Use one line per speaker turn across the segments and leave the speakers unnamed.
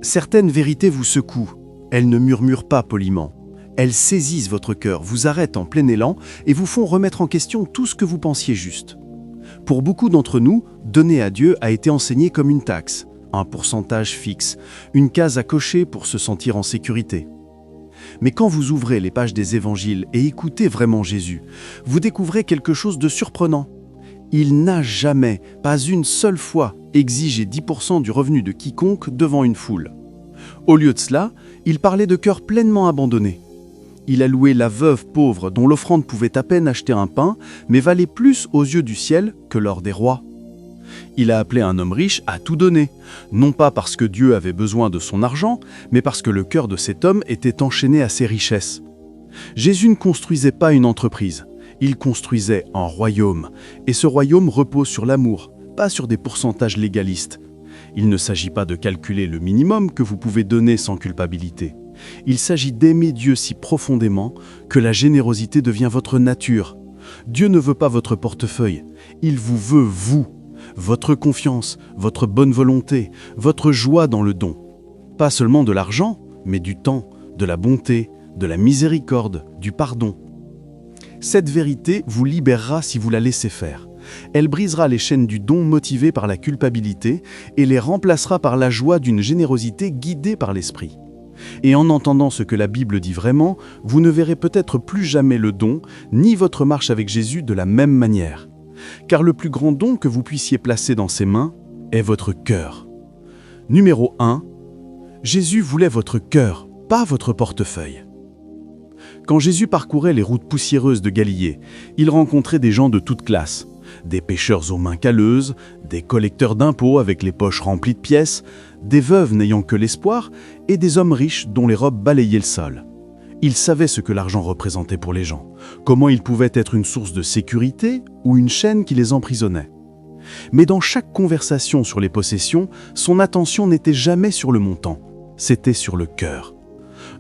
Certaines vérités vous secouent. Elles ne murmurent pas poliment. Elles saisissent votre cœur, vous arrêtent en plein élan et vous font remettre en question tout ce que vous pensiez juste. Pour beaucoup d'entre nous, donner à Dieu a été enseigné comme une taxe, un pourcentage fixe, une case à cocher pour se sentir en sécurité. Mais quand vous ouvrez les pages des évangiles et écoutez vraiment Jésus, vous découvrez quelque chose de surprenant. Il n'a jamais, pas une seule fois, exigé 10% du revenu de quiconque devant une foule. Au lieu de cela, il parlait de cœurs pleinement abandonnés. Il a loué la veuve pauvre dont l'offrande pouvait à peine acheter un pain, mais valait plus aux yeux du ciel que l'or des rois. Il a appelé un homme riche à tout donner, non pas parce que Dieu avait besoin de son argent, mais parce que le cœur de cet homme était enchaîné à ses richesses. Jésus ne construisait pas une entreprise, il construisait un royaume, et ce royaume repose sur l'amour, pas sur des pourcentages légalistes. Il ne s'agit pas de calculer le minimum que vous pouvez donner sans culpabilité. Il s'agit d'aimer Dieu si profondément que la générosité devient votre nature. Dieu ne veut pas votre portefeuille, il vous veut vous. Votre confiance, votre bonne volonté, votre joie dans le don. Pas seulement de l'argent, mais du temps, de la bonté, de la miséricorde, du pardon. Cette vérité vous libérera si vous la laissez faire. Elle brisera les chaînes du don motivé par la culpabilité et les remplacera par la joie d'une générosité guidée par l'esprit. Et en entendant ce que la Bible dit vraiment, vous ne verrez peut-être plus jamais le don, ni votre marche avec Jésus de la même manière. Car le plus grand don que vous puissiez placer dans ses mains est votre cœur. Numéro 1. Jésus voulait votre cœur, pas votre portefeuille. Quand Jésus parcourait les routes poussiéreuses de Galilée, il rencontrait des gens de toutes classes, des pêcheurs aux mains calleuses, des collecteurs d'impôts avec les poches remplies de pièces, des veuves n'ayant que l'espoir et des hommes riches dont les robes balayaient le sol. Il savait ce que l'argent représentait pour les gens, comment il pouvait être une source de sécurité ou une chaîne qui les emprisonnait. Mais dans chaque conversation sur les possessions, son attention n'était jamais sur le montant, c'était sur le cœur.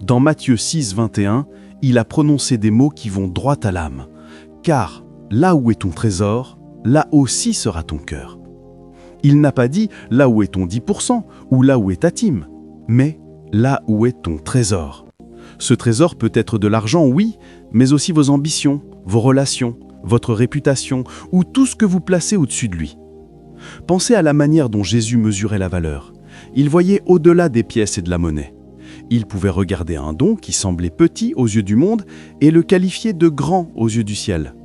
Dans Matthieu 6, 21, il a prononcé des mots qui vont droit à l'âme. « Car là où est ton trésor, là aussi sera ton cœur. » Il n'a pas dit « là où est ton 10% » ou « là où est ta thime », mais « là où est ton trésor ». Ce trésor peut être de l'argent, oui, mais aussi vos ambitions, vos relations, votre réputation ou tout ce que vous placez au-dessus de lui. Pensez à la manière dont Jésus mesurait la valeur. Il voyait au-delà des pièces et de la monnaie. Il pouvait regarder un don qui semblait petit aux yeux du monde et le qualifier de grand aux yeux du ciel.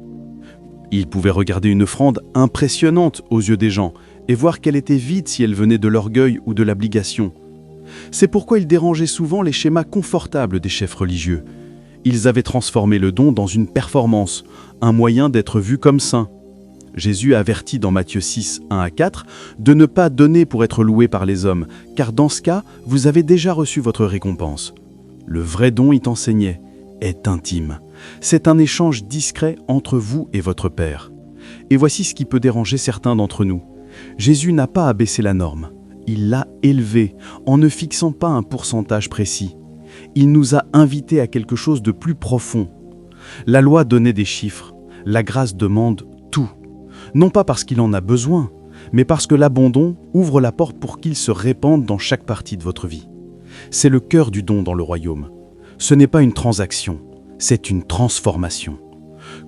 Il pouvait regarder une offrande impressionnante aux yeux des gens et voir qu'elle était vide si elle venait de l'orgueil ou de l'abnégation. C'est pourquoi il dérangeait souvent les schémas confortables des chefs religieux. Ils avaient transformé le don dans une performance, un moyen d'être vu comme saint. Jésus avertit dans Matthieu 6, 1 à 4 de ne pas donner pour être loué par les hommes, car dans ce cas, vous avez déjà reçu votre récompense. Le vrai don, il enseignait, est intime. C'est un échange discret entre vous et votre Père. Et voici ce qui peut déranger certains d'entre nous. Jésus n'a pas abaissé la norme. Il l'a élevé en ne fixant pas un pourcentage précis. Il nous a invités à quelque chose de plus profond. La loi donnait des chiffres, la grâce demande tout. Non pas parce qu'il en a besoin, mais parce que l'abandon ouvre la porte pour qu'il se répande dans chaque partie de votre vie. C'est le cœur du don dans le royaume. Ce n'est pas une transaction, c'est une transformation.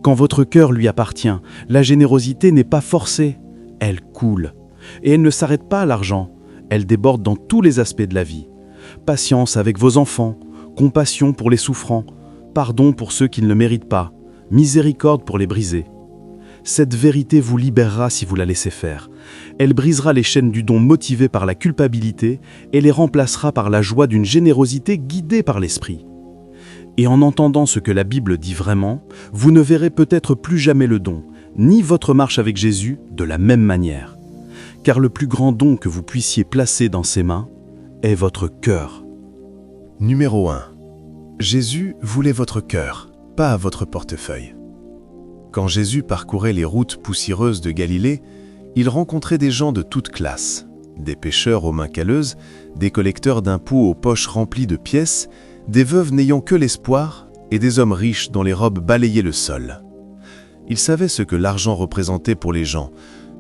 Quand votre cœur lui appartient, la générosité n'est pas forcée, elle coule. Et elle ne s'arrête pas à l'argent. Elle déborde dans tous les aspects de la vie. Patience avec vos enfants, compassion pour les souffrants, pardon pour ceux qui ne le méritent pas, miséricorde pour les brisés. Cette vérité vous libérera si vous la laissez faire. Elle brisera les chaînes du don motivé par la culpabilité et les remplacera par la joie d'une générosité guidée par l'esprit. Et en entendant ce que la Bible dit vraiment, vous ne verrez peut-être plus jamais le don, ni votre marche avec Jésus de la même manière. Car le plus grand don que vous puissiez placer dans ses mains est votre cœur.
Numéro 1. Jésus voulait votre cœur, pas votre portefeuille. Quand Jésus parcourait les routes poussiéreuses de Galilée, il rencontrait des gens de toutes classes, des pêcheurs aux mains calleuses, des collecteurs d'impôts aux poches remplies de pièces, des veuves n'ayant que l'espoir et des hommes riches dont les robes balayaient le sol. Il savait ce que l'argent représentait pour les gens,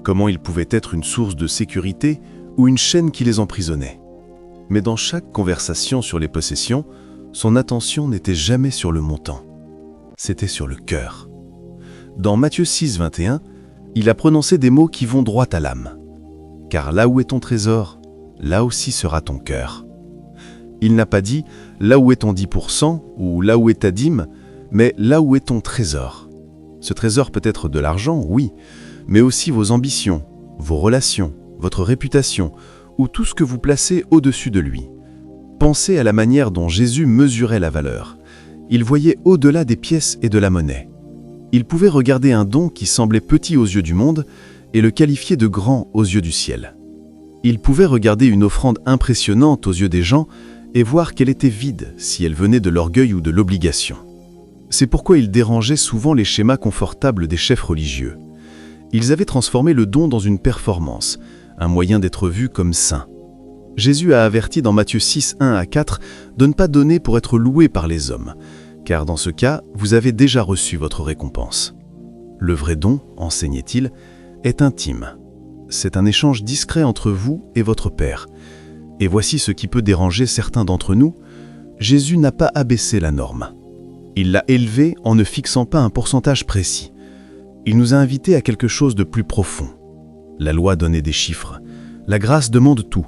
comment il pouvait être une source de sécurité ou une chaîne qui les emprisonnait. Mais dans chaque conversation sur les possessions, son attention n'était jamais sur le montant. C'était sur le cœur. Dans Matthieu 6, 21, il a prononcé des mots qui vont droit à l'âme. « Car là où est ton trésor, là aussi sera ton cœur. » Il n'a pas dit « là où est ton 10% » ou « là où est ta dîme », mais « là où est ton trésor ». Ce trésor peut être de l'argent, oui, mais aussi vos ambitions, vos relations, votre réputation, ou tout ce que vous placez au-dessus de lui. Pensez à la manière dont Jésus mesurait la valeur. Il voyait au-delà des pièces et de la monnaie. Il pouvait regarder un don qui semblait petit aux yeux du monde et le qualifier de grand aux yeux du ciel. Il pouvait regarder une offrande impressionnante aux yeux des gens et voir qu'elle était vide si elle venait de l'orgueil ou de l'obligation. C'est pourquoi il dérangeait souvent les schémas confortables des chefs religieux. Ils avaient transformé le don dans une performance, un moyen d'être vu comme saint. Jésus a averti dans Matthieu 6, 1 à 4 de ne pas donner pour être loué par les hommes, car dans ce cas, vous avez déjà reçu votre récompense. Le vrai don, enseignait-il, est intime. C'est un échange discret entre vous et votre Père. Et voici ce qui peut déranger certains d'entre nous. Jésus n'a pas abaissé la norme. Il l'a élevée en ne fixant pas un pourcentage précis. Il nous a invités à quelque chose de plus profond. La loi donnait des chiffres. La grâce demande tout.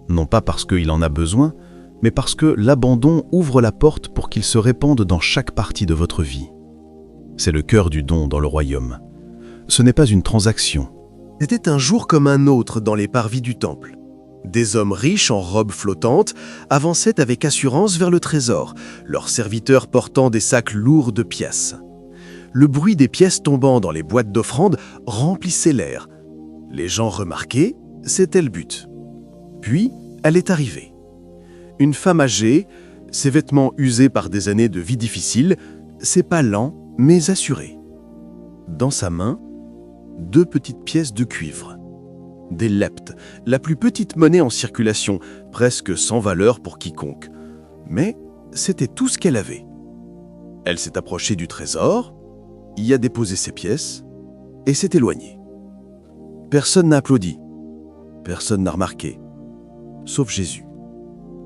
Non pas parce qu'il en a besoin, mais parce que l'abandon ouvre la porte pour qu'il se répande dans chaque partie de votre vie. C'est le cœur du don dans le royaume. Ce n'est pas une transaction.
C'était un jour comme un autre dans les parvis du temple. Des hommes riches en robes flottantes avançaient avec assurance vers le trésor, leurs serviteurs portant des sacs lourds de pièces. Le bruit des pièces tombant dans les boîtes d'offrandes remplissait l'air. Les gens remarquaient, c'était le but. Puis, elle est arrivée. Une femme âgée, ses vêtements usés par des années de vie difficile, ses pas lents mais assurés. Dans sa main, 2 petites pièces de cuivre. Des leptes, la plus petite monnaie en circulation, presque sans valeur pour quiconque. Mais c'était tout ce qu'elle avait. Elle s'est approchée du trésor, y a déposé ses pièces et s'est éloignée. Personne n'a applaudi, personne n'a remarqué, sauf Jésus.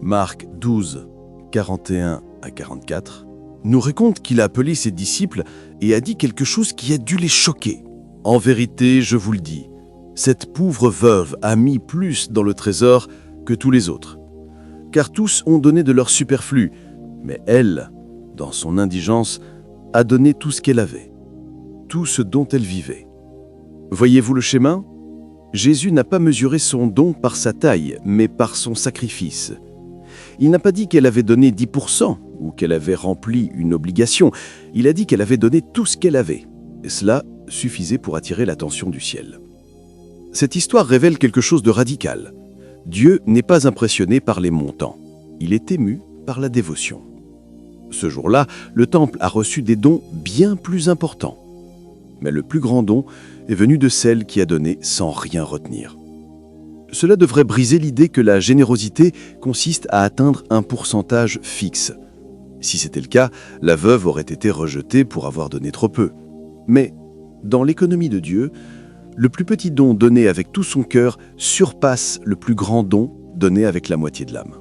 Marc 12, 41 à 44 nous raconte qu'il a appelé ses disciples et a dit quelque chose qui a dû les choquer. « En vérité, je vous le dis, cette pauvre veuve a mis plus dans le trésor que tous les autres. Car tous ont donné de leur superflu, mais elle, dans son indigence, a donné tout ce qu'elle avait, tout ce dont elle vivait. » Voyez-vous le schéma ? Jésus n'a pas mesuré son don par sa taille, mais par son sacrifice. Il n'a pas dit qu'elle avait donné 10% ou qu'elle avait rempli une obligation. Il a dit qu'elle avait donné tout ce qu'elle avait. Et cela suffisait pour attirer l'attention du ciel. Cette histoire révèle quelque chose de radical. Dieu n'est pas impressionné par les montants. Il est ému par la dévotion. Ce jour-là, le temple a reçu des dons bien plus importants. Mais le plus grand don est venu de celle qui a donné sans rien retenir. Cela devrait briser l'idée que la générosité consiste à atteindre un pourcentage fixe. Si c'était le cas, la veuve aurait été rejetée pour avoir donné trop peu. Mais, dans l'économie de Dieu, le plus petit don donné avec tout son cœur surpasse le plus grand don donné avec la moitié de l'âme.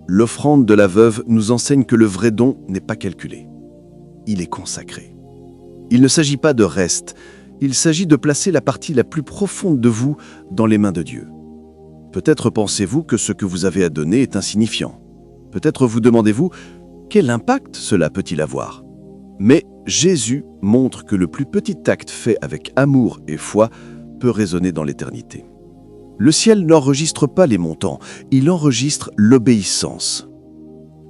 L'offrande de la veuve nous enseigne que le vrai don n'est pas calculé. Il est consacré. Il ne s'agit pas de reste, il s'agit de placer la partie la plus profonde de vous dans les mains de Dieu. Peut-être pensez-vous que ce que vous avez à donner est insignifiant. Peut-être vous demandez-vous, quel impact cela peut-il avoir ? Mais Jésus montre que le plus petit acte fait avec amour et foi peut résonner dans l'éternité. Le ciel n'enregistre pas les montants, il enregistre l'obéissance.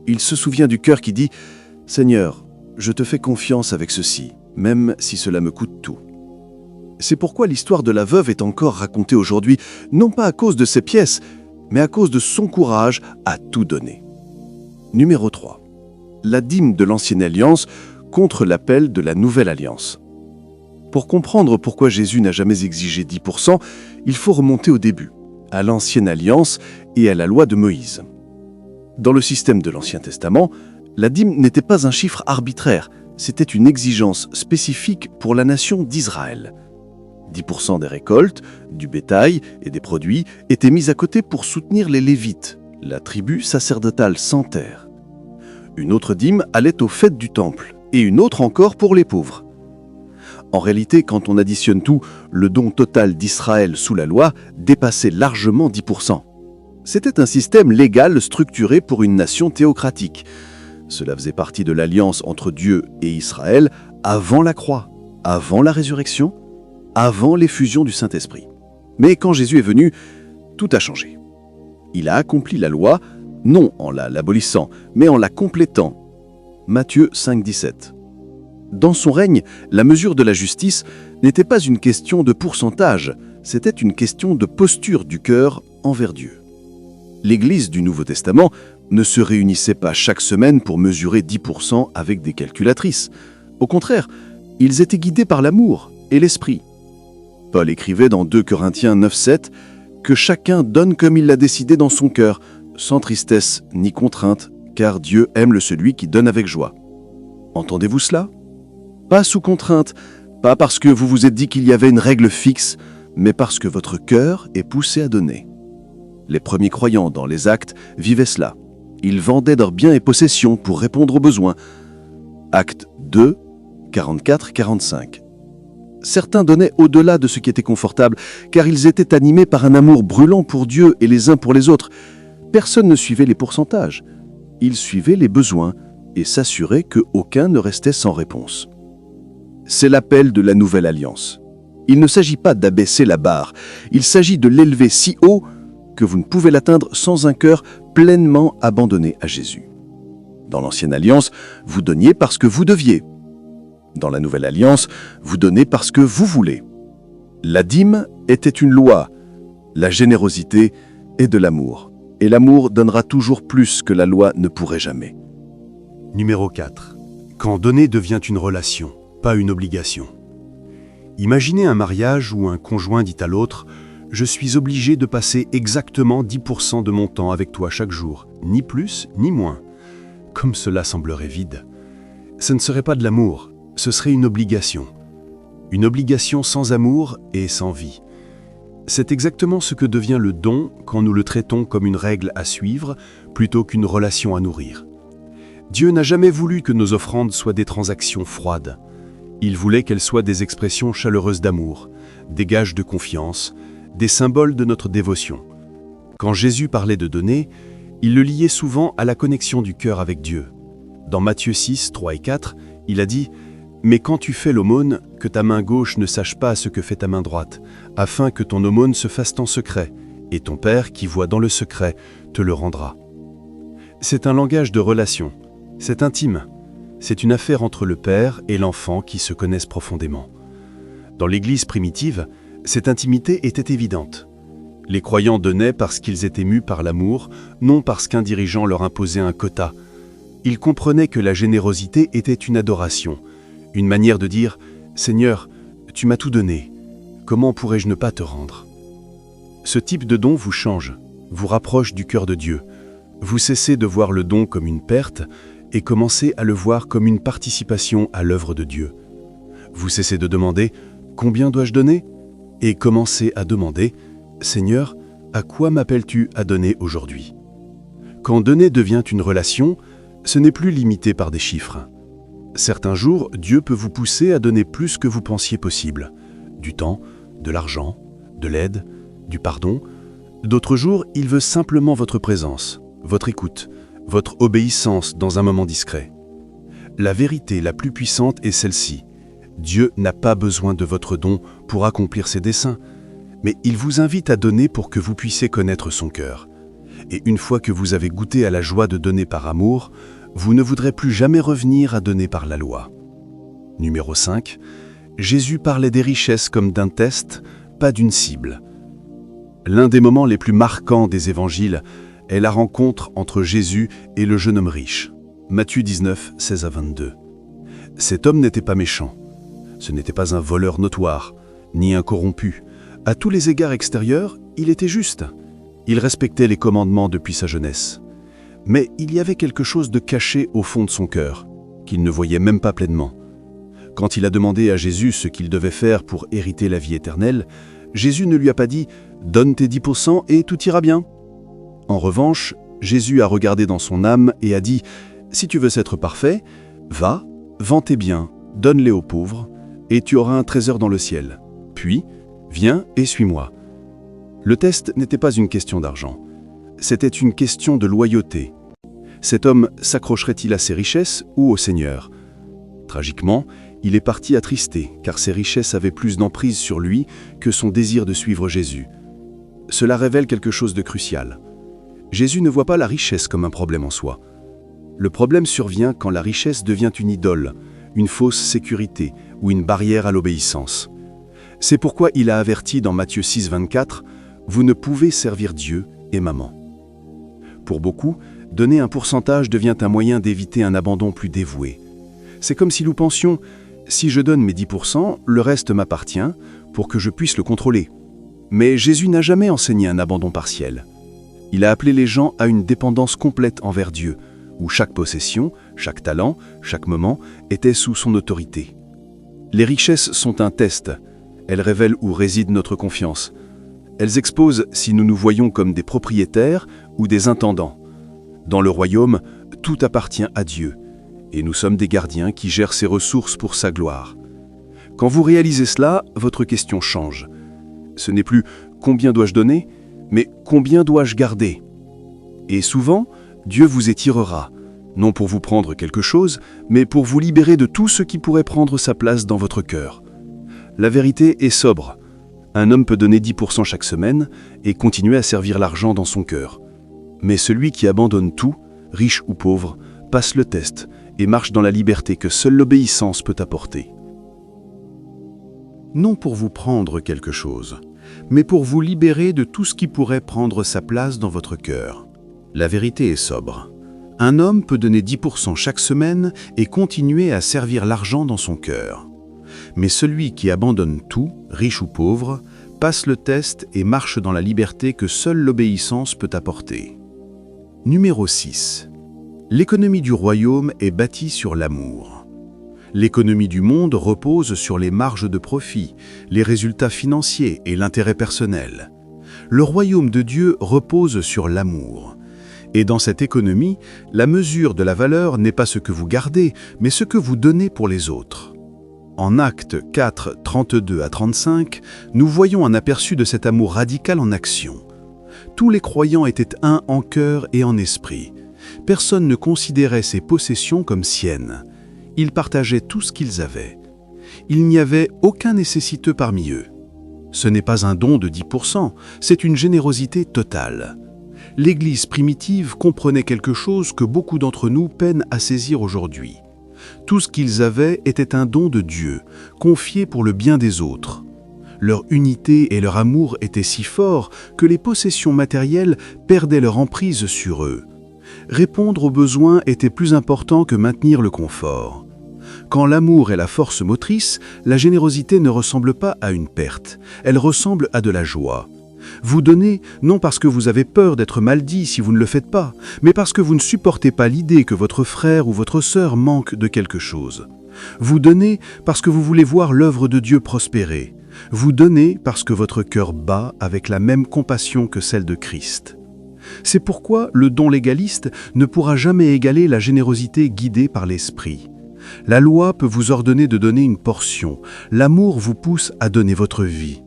Il se souvient du cœur qui dit « Seigneur, je te fais confiance avec ceci, même si cela me coûte tout. » C'est pourquoi l'histoire de la veuve est encore racontée aujourd'hui, non pas à cause de ses pièces, mais à cause de son courage à tout donner. Numéro 3. La dîme de l'Ancienne Alliance contre l'appel de la Nouvelle Alliance. Pour comprendre pourquoi Jésus n'a jamais exigé 10%, il faut remonter au début, à l'Ancienne Alliance et à la loi de Moïse. Dans le système de l'Ancien Testament, la dîme n'était pas un chiffre arbitraire, c'était une exigence spécifique pour la nation d'Israël. 10% des récoltes, du bétail et des produits étaient mis à côté pour soutenir les Lévites, la tribu sacerdotale sans terre. Une autre dîme allait aux fêtes du temple, et une autre encore pour les pauvres. En réalité, quand on additionne tout, le don total d'Israël sous la loi dépassait largement 10%. C'était un système légal structuré pour une nation théocratique. Cela faisait partie de l'alliance entre Dieu et Israël avant la croix, avant la résurrection, avant l'effusion du Saint-Esprit. Mais quand Jésus est venu, tout a changé. Il a accompli la loi, non en l'abolissant, mais en la complétant. Matthieu 5,17. Dans son règne, la mesure de la justice n'était pas une question de pourcentage, c'était une question de posture du cœur envers Dieu. L'Église du Nouveau Testament ne se réunissait pas chaque semaine pour mesurer 10% avec des calculatrices. Au contraire, ils étaient guidés par l'amour et l'esprit. Paul écrivait dans 2 Corinthiens 9,7 que chacun donne comme il l'a décidé dans son cœur, sans tristesse ni contrainte, car Dieu aime celui qui donne avec joie. Entendez-vous cela ? Pas sous contrainte, pas parce que vous vous êtes dit qu'il y avait une règle fixe, mais parce que votre cœur est poussé à donner. Les premiers croyants dans les Actes vivaient cela. Ils vendaient leurs biens et possessions pour répondre aux besoins. Actes 2, 44-45. Certains donnaient au-delà de ce qui était confortable, car ils étaient animés par un amour brûlant pour Dieu et les uns pour les autres. Personne ne suivait les pourcentages. Ils suivaient les besoins et s'assuraient qu'aucun ne restait sans réponse. C'est l'appel de la Nouvelle Alliance. Il ne s'agit pas d'abaisser la barre, il s'agit de l'élever si haut que vous ne pouvez l'atteindre sans un cœur pleinement abandonné à Jésus. Dans l'Ancienne Alliance, vous donniez parce que vous deviez. Dans la Nouvelle Alliance, vous donnez parce que vous voulez. La dîme était une loi, la générosité est de l'amour. Et l'amour donnera toujours plus que la loi ne pourrait jamais.
Numéro 4. Quand donner devient une relation, pas une obligation. Imaginez un mariage où un conjoint dit à l'autre « Je suis obligé de passer exactement 10% de mon temps avec toi chaque jour, ni plus ni moins ». Comme cela semblerait vide. Ce ne serait pas de l'amour, ce serait une obligation. Une obligation sans amour et sans vie. C'est exactement ce que devient le don quand nous le traitons comme une règle à suivre plutôt qu'une relation à nourrir. Dieu n'a jamais voulu que nos offrandes soient des transactions froides. Il voulait qu'elles soient des expressions chaleureuses d'amour, des gages de confiance, des symboles de notre dévotion. Quand Jésus parlait de donner, il le liait souvent à la connexion du cœur avec Dieu. Dans Matthieu 6, 3 et 4, il a dit « Mais quand tu fais l'aumône, que ta main gauche ne sache pas ce que fait ta main droite, afin que ton aumône se fasse en secret, et ton Père qui voit dans le secret te le rendra. » C'est un langage de relation, c'est intime, c'est une affaire entre le Père et l'enfant qui se connaissent profondément. Dans l'Église primitive, cette intimité était évidente. Les croyants donnaient parce qu'ils étaient mus par l'amour, non parce qu'un dirigeant leur imposait un quota. Ils comprenaient que la générosité était une adoration, une manière de dire « Seigneur, tu m'as tout donné, comment pourrais-je ne pas te rendre ?» Ce type de don vous change, vous rapproche du cœur de Dieu. Vous cessez de voir le don comme une perte et commencez à le voir comme une participation à l'œuvre de Dieu. Vous cessez de demander « Combien dois-je donner ?» et commencez à demander « Seigneur, à quoi m'appelles-tu à donner aujourd'hui ?» Quand donner devient une relation, ce n'est plus limité par des chiffres. Certains jours, Dieu peut vous pousser à donner plus que vous pensiez possible. Du temps, de l'argent, de l'aide, du pardon. D'autres jours, il veut simplement votre présence, votre écoute, votre obéissance dans un moment discret. La vérité la plus puissante est celle-ci. Dieu n'a pas besoin de votre don pour accomplir ses desseins, mais il vous invite à donner pour que vous puissiez connaître son cœur. Et une fois que vous avez goûté à la joie de donner par amour, vous ne voudrez plus jamais revenir à donner par la loi. Numéro 5. Jésus parlait des richesses comme d'un test, pas d'une cible. L'un des moments les plus marquants des évangiles est la rencontre entre Jésus et le jeune homme riche. Matthieu 19, 16 à 22. Cet homme n'était pas méchant. Ce n'était pas un voleur notoire, ni un corrompu. À tous les égards extérieurs, il était juste. Il respectait les commandements depuis sa jeunesse. Mais il y avait quelque chose de caché au fond de son cœur, qu'il ne voyait même pas pleinement. Quand il a demandé à Jésus ce qu'il devait faire pour hériter la vie éternelle, Jésus ne lui a pas dit « Donne tes 10% et tout ira bien ». En revanche,
Jésus a regardé dans son âme et a dit « Si tu veux être parfait, va, vends tes biens, donne-les aux pauvres, et tu auras un trésor dans le ciel. Puis, viens et suis-moi. » Le test n'était pas une question d'argent. C'était une question de loyauté. Cet homme s'accrocherait-il à ses richesses ou au Seigneur? Tragiquement, il est parti attristé, car ses richesses avaient plus d'emprise sur lui que son désir de suivre Jésus. Cela révèle quelque chose de crucial. Jésus ne voit pas la richesse comme un problème en soi. Le problème survient quand la richesse devient une idole, une fausse sécurité ou une barrière à l'obéissance. C'est pourquoi il a averti dans Matthieu 6, 24 « Vous ne pouvez servir Dieu et maman ». Pour beaucoup, donner un pourcentage devient un moyen d'éviter un abandon plus dévoué. C'est comme si nous pensions « Si je donne mes 10%, le reste m'appartient pour que je puisse le contrôler ». Mais Jésus n'a jamais enseigné un abandon partiel. Il a appelé les gens à une dépendance complète envers Dieu, où chaque possession, chaque talent, chaque moment était sous son autorité. Les richesses sont un test. Elles révèlent où réside notre confiance. Elles exposent si nous nous voyons comme des propriétaires ou des intendants. Dans le royaume, tout appartient à Dieu, et nous sommes des gardiens qui gèrent ses ressources pour sa gloire. Quand vous réalisez cela, votre question change. Ce n'est plus « combien dois-je donner ?», mais « combien dois-je garder ?» Et souvent, Dieu vous étirera, non pour vous prendre quelque chose, mais pour vous libérer de tout ce qui pourrait prendre sa place dans votre cœur. La vérité est sobre. Un homme peut donner 10% chaque semaine et continuer à servir l'argent dans son cœur. Mais celui qui abandonne tout, riche ou pauvre, passe le test et marche dans la liberté que seule l'obéissance peut apporter.
Non pour vous prendre quelque chose, mais pour vous libérer de tout ce qui pourrait prendre sa place dans votre cœur. La vérité est sobre. Un homme peut donner 10% chaque semaine et continuer à servir l'argent dans son cœur. Mais celui qui abandonne tout, riche ou pauvre, passe le test et marche dans la liberté que seule l'obéissance peut apporter. Numéro 6. L'économie du royaume est bâtie sur l'amour. L'économie du monde repose sur les marges de profit, les résultats financiers et l'intérêt personnel. Le royaume de Dieu repose sur l'amour. Et dans cette économie, la mesure de la valeur n'est pas ce que vous gardez, mais ce que vous donnez pour les autres. En Actes 4, 32 à 35, nous voyons un aperçu de cet amour radical en action. Tous les croyants étaient un en cœur et en esprit. Personne ne considérait ses possessions comme siennes. Ils partageaient tout ce qu'ils avaient. Il n'y avait aucun nécessiteux parmi eux. Ce n'est pas un don de 10%, c'est une générosité totale. L'Église primitive comprenait quelque chose que beaucoup d'entre nous peinent à saisir aujourd'hui. Tout ce qu'ils avaient était un don de Dieu, confié pour le bien des autres. Leur unité et leur amour étaient si forts que les possessions matérielles perdaient leur emprise sur eux. Répondre aux besoins était plus important que maintenir le confort. Quand l'amour est la force motrice, la générosité ne ressemble pas à une perte, elle ressemble à de la joie. Vous donnez non parce que vous avez peur d'être maudit si vous ne le faites pas, mais parce que vous ne supportez pas l'idée que votre frère ou votre sœur manque de quelque chose. Vous donnez parce que vous voulez voir l'œuvre de Dieu prospérer. Vous donnez parce que votre cœur bat avec la même compassion que celle de Christ. C'est pourquoi le don légaliste ne pourra jamais égaler la générosité guidée par l'Esprit. La loi peut vous ordonner de donner une portion. L'amour vous pousse à donner votre vie.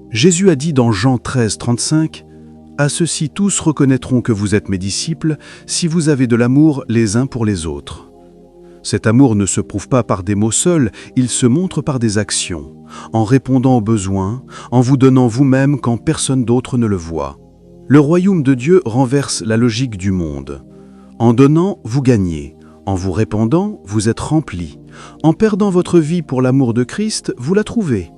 Jésus a dit dans Jean 13, 35 « À ceux-ci tous reconnaîtront que vous êtes mes disciples si vous avez de l'amour les uns pour les autres. » Cet amour ne se prouve pas par des mots seuls, il se montre par des actions, en répondant aux besoins, en vous donnant vous-même quand personne d'autre ne le voit. Le royaume de Dieu renverse la logique du monde. En donnant, vous gagnez. En vous répandant, vous êtes remplis. En perdant votre vie pour l'amour de Christ, vous la trouvez.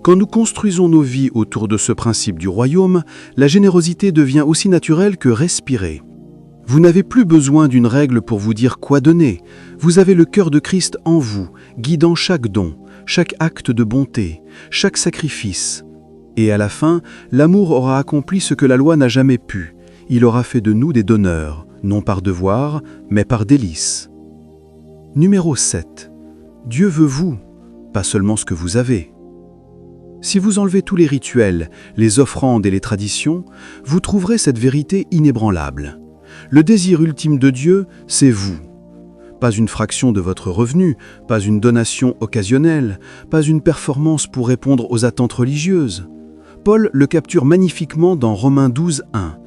Quand nous construisons nos vies autour de ce principe du royaume, la générosité devient aussi naturelle que respirer. Vous n'avez plus besoin d'une règle pour vous dire quoi donner. Vous avez le cœur de Christ en vous, guidant chaque don, chaque acte de bonté, chaque sacrifice. Et à la fin, l'amour aura accompli ce que la loi n'a jamais pu. Il aura fait de nous des donneurs, non par devoir, mais par délice. Numéro 7. Dieu veut vous, pas seulement ce que vous avez. Si vous enlevez tous les rituels, les offrandes et les traditions, vous trouverez cette vérité inébranlable.
Le désir ultime de Dieu, c'est vous. Pas une fraction de votre revenu, pas une donation occasionnelle, pas une performance pour répondre aux attentes religieuses. Paul le capture magnifiquement dans Romains 12, 1.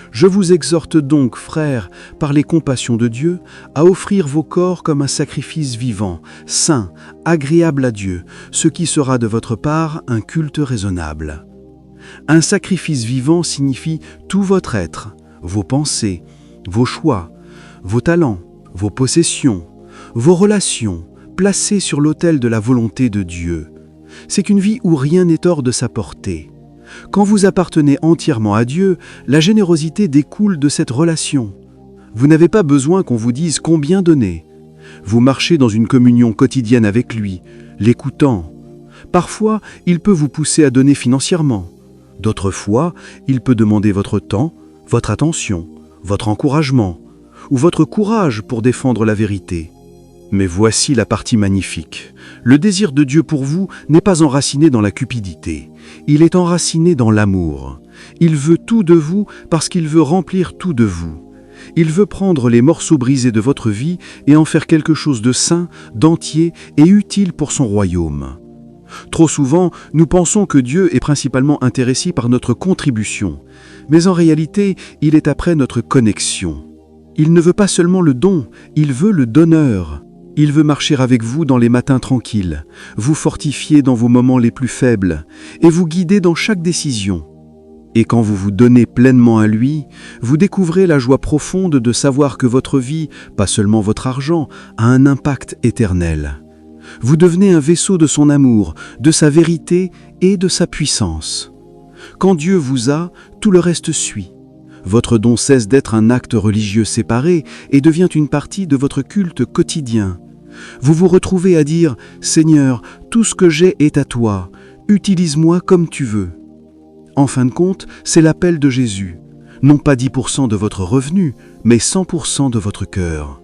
« Je vous exhorte donc, frères, par les compassions de Dieu, à offrir vos corps comme un sacrifice vivant, saint, agréable à Dieu, ce qui sera de votre part un culte raisonnable. » Un sacrifice vivant signifie tout votre être, vos pensées, vos choix, vos talents, vos possessions, vos relations, placés sur l'autel de la volonté de Dieu. C'est une vie où rien n'est hors de sa portée. Quand vous appartenez entièrement à Dieu, la générosité découle de cette relation. Vous n'avez pas besoin qu'on vous dise combien donner. Vous marchez dans une communion quotidienne avec lui, l'écoutant. Parfois, il peut vous pousser à donner financièrement. D'autres fois, il peut demander votre temps, votre attention, votre encouragement, ou votre courage pour défendre la vérité. Mais voici la partie magnifique. Le désir de Dieu pour vous n'est pas enraciné dans la cupidité. Il est enraciné dans l'amour. Il veut tout de vous parce qu'il veut remplir tout de vous. Il veut prendre les morceaux brisés de votre vie et en faire quelque chose de saint, d'entier et utile pour son royaume. Trop souvent, nous pensons que Dieu est principalement intéressé par notre contribution. Mais en réalité, il est après notre connexion. Il ne veut pas seulement le don, il veut le donneur. Il veut marcher avec vous dans les matins tranquilles, vous fortifier dans vos moments les plus faibles et vous guider dans chaque décision. Et quand vous vous donnez pleinement à lui, vous découvrez la joie profonde de savoir que votre vie, pas seulement votre argent, a un impact éternel. Vous devenez un vaisseau de son amour, de sa vérité et de sa puissance. Quand Dieu vous a, tout le reste suit. Votre don cesse d'être un acte religieux séparé et devient une partie de votre culte quotidien. Vous vous retrouvez à dire « Seigneur, tout ce que j'ai est à toi, utilise-moi comme tu veux ». En fin de compte, c'est l'appel de Jésus. Non pas 10% de votre revenu, mais 100% de votre cœur.